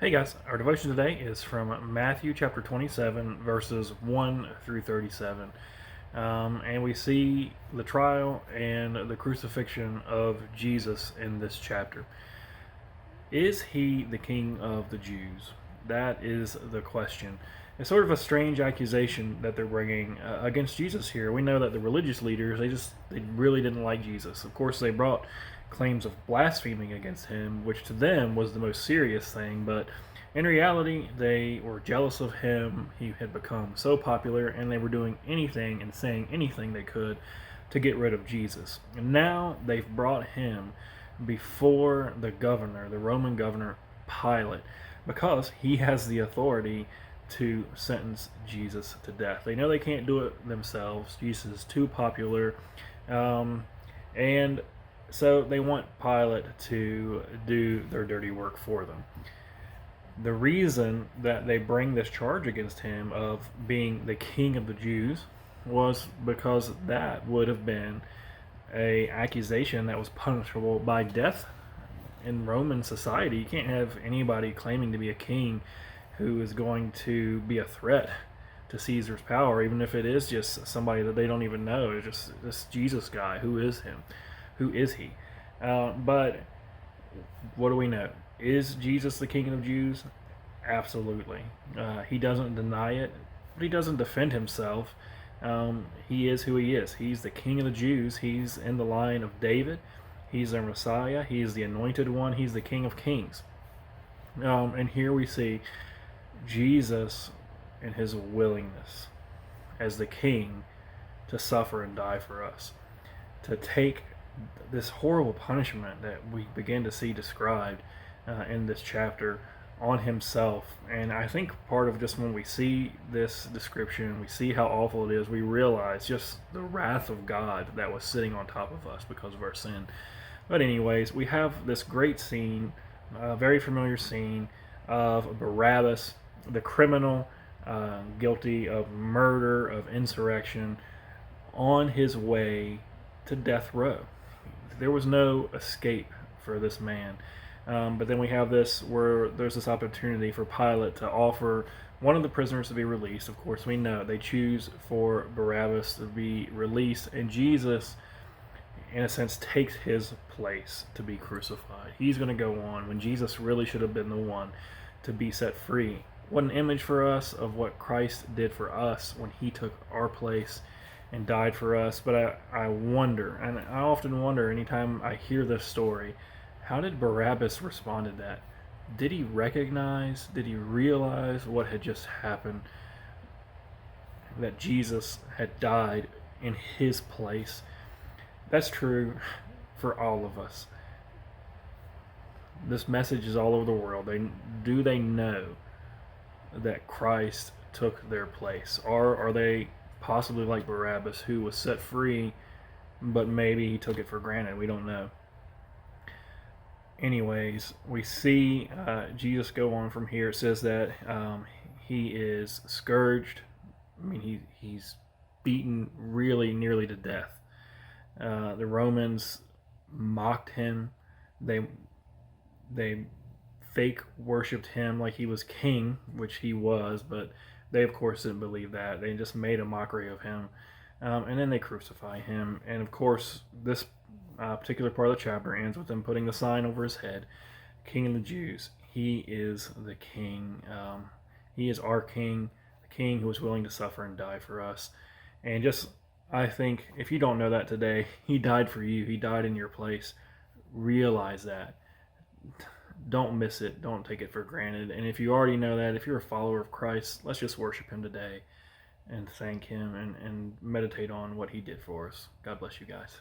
Hey guys, our devotion today is from Matthew chapter 27, verses 1 through 37. And we see the trial and the crucifixion of Jesus in this chapter. Is he the king of the Jews? That is the question. It's sort of a strange accusation that they're bringing against Jesus here. We know that the religious leaders, they really didn't like Jesus. Of course, they brought claims of blaspheming against him, which to them was the most serious thing, but in reality, they were jealous of him. He had become so popular, and they were doing anything and saying anything they could to get rid of Jesus. And now they've brought him before the governor, the Roman governor Pilate, because he has the authority to sentence Jesus to death. They know they can't do it themselves. Jesus is too popular. And so they want Pilate to do their dirty work for them. The reason that they bring this charge against him of being the king of the Jews was because that would have been a accusation that was punishable by death in Roman society. You can't have anybody claiming to be a king who is going to be a threat to Caesar's power, even if it is just somebody that they don't even know. It's just this Jesus guy. Who is him? Who is he? But what do we know? Is Jesus the king of the Jews? Absolutely. He doesn't deny it, but he doesn't defend himself. He is who he is. He's the king of the Jews. He's in the line of David. He's their Messiah. He's the anointed one. He's the King of Kings. And here we see Jesus and his willingness as the king to suffer and die for us, to take this horrible punishment that we begin to see described in this chapter on himself. And I think part of just when we see this description, we see how awful it is, we realize just the wrath of God that was sitting on top of us because of our sin. But anyways, we have this great scene, a very familiar scene of Barabbas, the criminal guilty of murder, of insurrection, on his way to death row. There was no escape for this man. But then we have this where there's this opportunity for Pilate to offer one of the prisoners to be released. Of course, we know they choose for Barabbas to be released, and Jesus, in a sense, takes his place to be crucified. He's going to go on when Jesus really should have been the one to be set free. What an image for us of what Christ did for us when he took our place and died for us. But I wonder, and I often wonder anytime I hear this story, how did Barabbas respond to that? Did he recognize, did he realize what had just happened? That Jesus had died in his place? That's true for all of us. This message is all over the world. They know that Christ took their place? Or are they possibly like Barabbas, who was set free, but maybe he took it for granted? We don't know. Anyways, we see Jesus go on from here. It says that he is scourged. I mean, he's beaten really nearly to death. The Romans mocked him. They fake worshipped him like he was king, which he was, but they of course didn't believe that. They just made a mockery of him, and then they crucify him. And of course, this particular part of the chapter ends with them putting the sign over his head, King of the Jews. He is the king. He is our king, the king who was willing to suffer and die for us. And just, I think, if you don't know that today, he died for you. He died in your place. Realize that. Don't miss it. Don't take it for granted. And if you already know that, if you're a follower of Christ, let's just worship him today and thank him and meditate on what he did for us. God bless you guys.